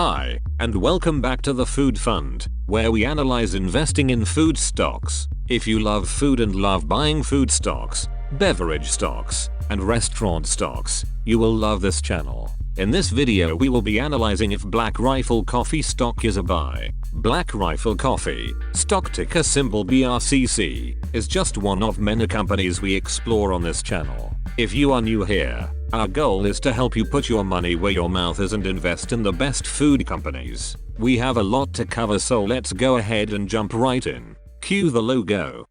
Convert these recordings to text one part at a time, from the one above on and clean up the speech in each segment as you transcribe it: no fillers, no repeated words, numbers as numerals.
Hi, and welcome back to the Food Fund, where we analyze investing in food stocks. If you love food and love buying food stocks, beverage stocks, and restaurant stocks, you will love this channel. In this video we will be analyzing if Black Rifle Coffee stock is a buy. Black Rifle Coffee, stock ticker symbol BRCC, is just one of many companies we explore on this channel. If you are new here, our goal is to help you put your money where your mouth is and invest in the best food companies. We have a lot to cover, so let's go ahead and jump right in. Cue the logo.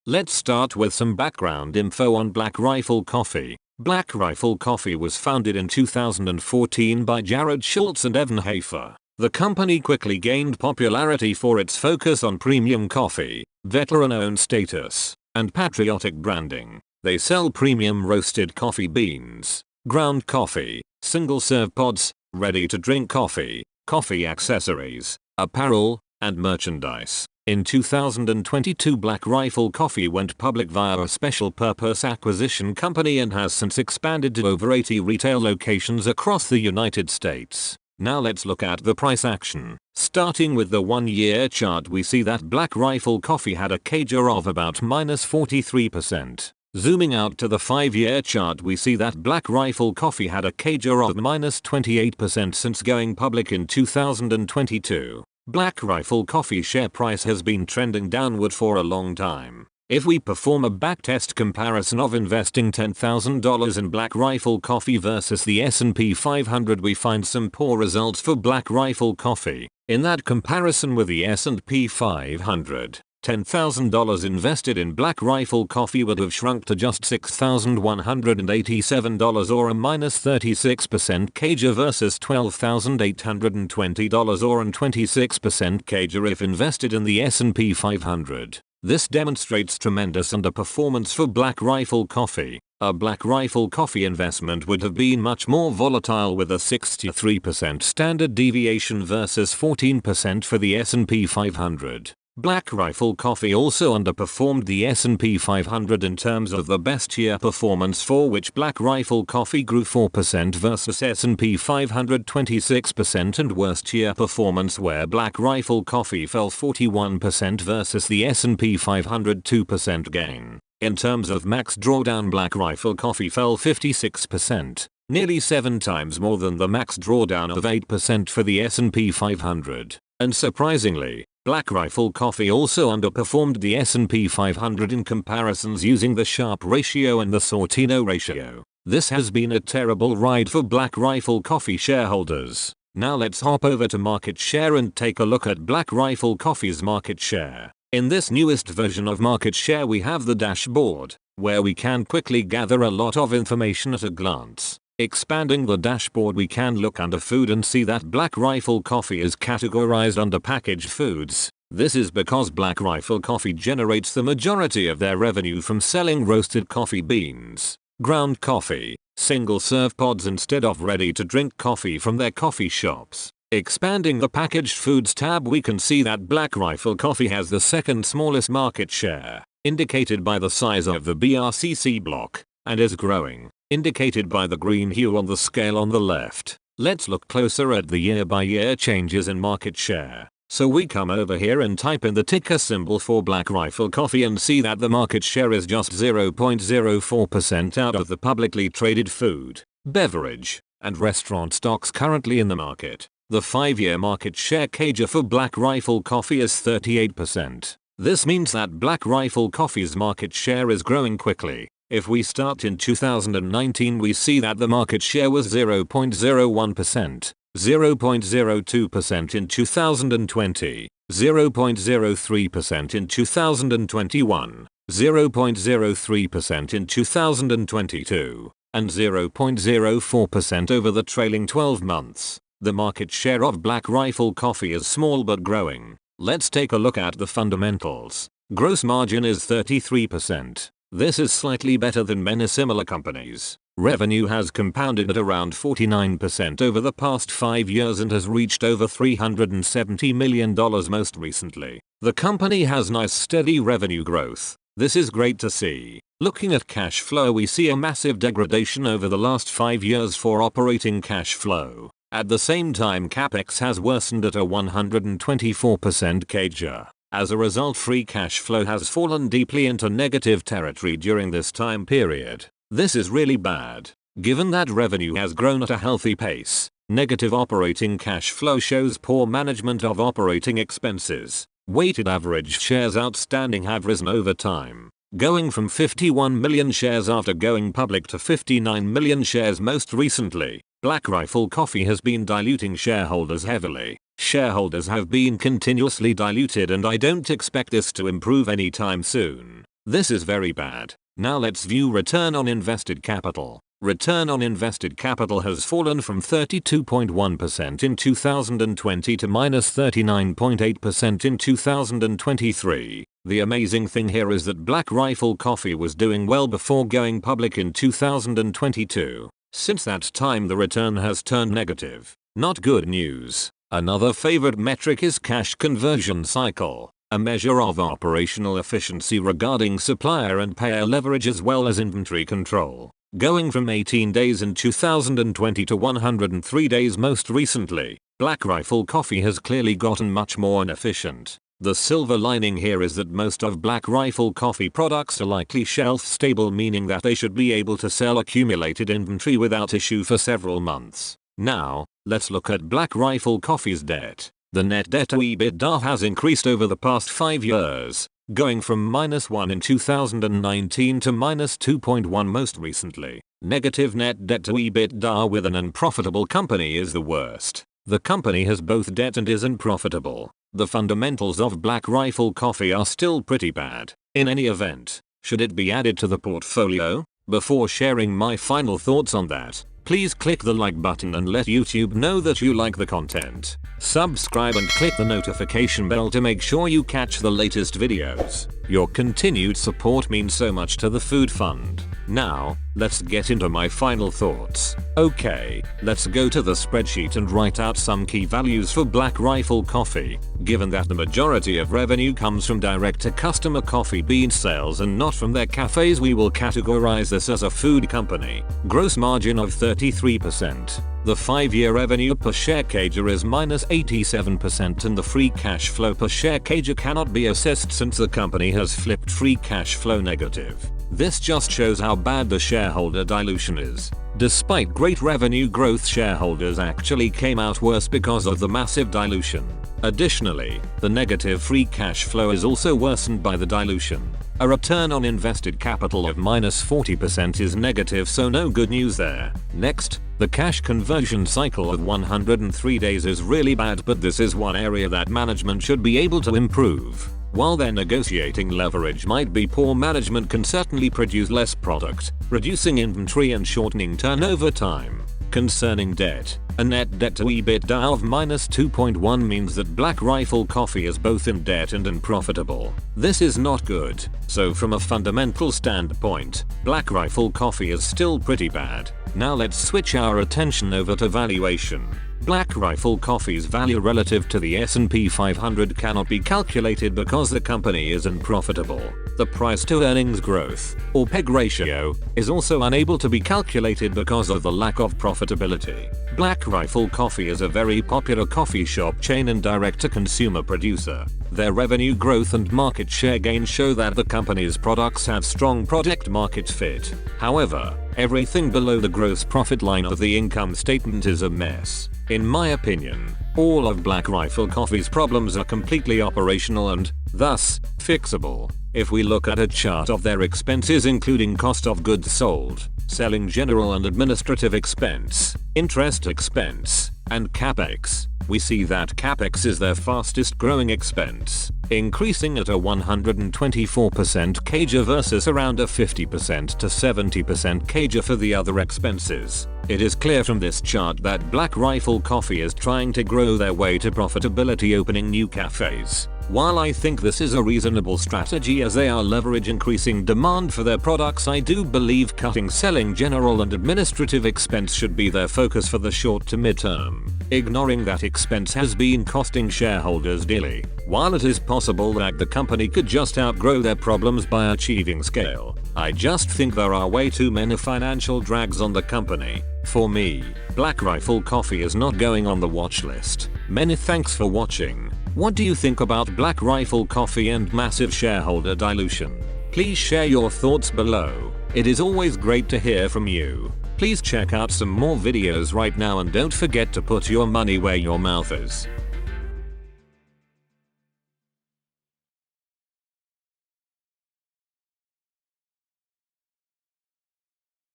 Let's start with some background info on Black Rifle Coffee. Black Rifle Coffee was founded in 2014 by Jared Schultz and Evan Hafer. The company quickly gained popularity for its focus on premium coffee, veteran-owned status, and patriotic branding. They sell premium roasted coffee beans, ground coffee, single-serve pods, ready-to-drink coffee, coffee accessories, apparel, and merchandise. In 2022, Black Rifle Coffee went public via a special purpose acquisition company and has since expanded to over 80 retail locations across the United States. Now let's look at the price action. Starting with the 1-year chart, we see that Black Rifle Coffee had a CAGR of about -43%. Zooming out to the 5-year chart, we see that Black Rifle Coffee had a CAGR of -28% since going public in 2022. Black Rifle Coffee share price has been trending downward for a long time. If we perform a backtest comparison of investing $10,000 in Black Rifle Coffee versus the S&P 500, we find some poor results for Black Rifle Coffee. In that comparison with the S&P 500, $10,000 invested in Black Rifle Coffee would have shrunk to just $6,187 or a -36% CAGR versus $12,820 or a 26% CAGR if invested in the S&P 500. This demonstrates tremendous underperformance for Black Rifle Coffee. A Black Rifle Coffee investment would have been much more volatile with a 63% standard deviation versus 14% for the S&P 500. Black Rifle Coffee also underperformed the S&P 500 in terms of the best year performance, for which Black Rifle Coffee grew 4% versus S&P 500 26%, and worst year performance where Black Rifle Coffee fell 41% versus the S&P 500 2% gain. In terms of max drawdown, Black Rifle Coffee fell 56%, nearly 7 times more than the max drawdown of 8% for the S&P 500. And surprisingly, Black Rifle Coffee also underperformed the S&P 500 in comparisons using the Sharpe ratio and the Sortino ratio. This has been a terrible ride for Black Rifle Coffee shareholders. Now let's hop over to market share and take a look at Black Rifle Coffee's market share. In this newest version of market share, we have the dashboard, where we can quickly gather a lot of information at a glance. Expanding the dashboard, we can look under food and see that Black Rifle Coffee is categorized under packaged foods. This is because Black Rifle Coffee generates the majority of their revenue from selling roasted coffee beans, ground coffee, single-serve pods instead of ready-to-drink coffee from their coffee shops. Expanding the packaged foods tab, we can see that Black Rifle Coffee has the second smallest market share, indicated by the size of the BRCC block, and is growing, indicated by the green hue on the scale on the left. Let's look closer at the year-by-year changes in market share. So we come over here and type in the ticker symbol for Black Rifle Coffee and see that the market share is just 0.04% out of the publicly traded food, beverage, and restaurant stocks currently in the market. The 5-year market share CAGR for Black Rifle Coffee is 38%. This means that Black Rifle Coffee's market share is growing quickly. If we start in 2019, we see that the market share was 0.01%, 0.02% in 2020, 0.03% in 2021, 0.03% in 2022, and 0.04% over the trailing 12 months. The market share of Black Rifle Coffee is small but growing. Let's take a look at the fundamentals. Gross margin is 33%. This is slightly better than many similar companies. Revenue has compounded at around 49% over the past 5 years and has reached over $370 million most recently. The company has nice steady revenue growth. This is great to see. Looking at cash flow, we see a massive degradation over the last 5 years for operating cash flow. At the same time, capex has worsened at a 124% CAGR. As a result, free cash flow has fallen deeply into negative territory during this time period. This is really bad. Given that revenue has grown at a healthy pace, negative operating cash flow shows poor management of operating expenses. Weighted average shares outstanding have risen over time, going from 51 million shares after going public to 59 million shares most recently. Black Rifle Coffee has been diluting shareholders heavily. Shareholders have been continuously diluted, and I don't expect this to improve anytime soon. This is very bad. Now let's view return on invested capital. Return on invested capital has fallen from 32.1% in 2020 to -39.8% in 2023. The amazing thing here is that Black Rifle Coffee was doing well before going public in 2022. Since that time, the return has turned negative. Not good news. Another favorite metric is cash conversion cycle, a measure of operational efficiency regarding supplier and payer leverage as well as inventory control. Going from 18 days in 2020 to 103 days most recently, Black Rifle Coffee has clearly gotten much more inefficient. The silver lining here is that most of Black Rifle Coffee products are likely shelf stable, meaning that they should be able to sell accumulated inventory without issue for several months. Now, let's look at Black Rifle Coffee's debt. The net debt to EBITDA has increased over the past 5 years, going from -1 in 2019 to -2.1 most recently. Negative net debt to EBITDA with an unprofitable company is the worst. The company has both debt and isn't profitable. The fundamentals of Black Rifle Coffee are still pretty bad. In any event, should it be added to the portfolio? Before sharing my final thoughts on that, please click the like button and let YouTube know that you like the content. Subscribe and click the notification bell to make sure you catch the latest videos. Your continued support means so much to the Food Fund. Now, let's get into my final thoughts. Okay, let's go to the spreadsheet and write out some key values for Black Rifle Coffee. Given that the majority of revenue comes from direct-to-customer coffee bean sales and not from their cafes, we will categorize this as a food company. Gross margin of 33%. The 5-year revenue per share CAGR is -87%, and the free cash flow per share CAGR cannot be assessed since the company has flipped free cash flow negative. This just shows how bad the shareholder dilution is. Despite great revenue growth, shareholders actually came out worse because of the massive dilution. Additionally, the negative free cash flow is also worsened by the dilution. A return on invested capital of -40% is negative, so no good news there. Next, the cash conversion cycle of 103 days is really bad, but this is one area that management should be able to improve. While their negotiating leverage might be poor, management can certainly produce less product, reducing inventory and shortening turnover time. Concerning debt, a net debt to EBITDA of -2.1 means that Black Rifle Coffee is both in debt and unprofitable. This is not good. So from a fundamental standpoint, Black Rifle Coffee is still pretty bad. Now let's switch our attention over to valuation. Black Rifle Coffee's value relative to the S&P 500 cannot be calculated because the company is unprofitable. The price to earnings growth, or PEG ratio, is also unable to be calculated because of the lack of profitability. Black Rifle Coffee is a very popular coffee shop chain and direct-to-consumer producer. Their revenue growth and market share gains show that the company's products have strong product market fit. However, everything below the gross profit line of the income statement is a mess. In my opinion, all of Black Rifle Coffee's problems are completely operational and, thus, fixable. If we look at a chart of their expenses including cost of goods sold, selling general and administrative expense, interest expense, and capex, we see that capex is their fastest growing expense, increasing at a 124% CAGR versus around a 50% to 70% CAGR for the other expenses. It is clear from this chart that Black Rifle Coffee is trying to grow their way to profitability, opening new cafes. While I think this is a reasonable strategy as they are leverage increasing demand for their products, I do believe cutting selling general and administrative expense should be their focus for the short to mid-term. Ignoring that expense has been costing shareholders dearly. While it is possible that the company could just outgrow their problems by achieving scale, I just think there are way too many financial drags on the company. For me, Black Rifle Coffee is not going on the watch list. Many thanks for watching. What do you think about Black Rifle Coffee and massive shareholder dilution? Please share your thoughts below. It is always great to hear from you. Please check out some more videos right now and don't forget to put your money where your mouth is.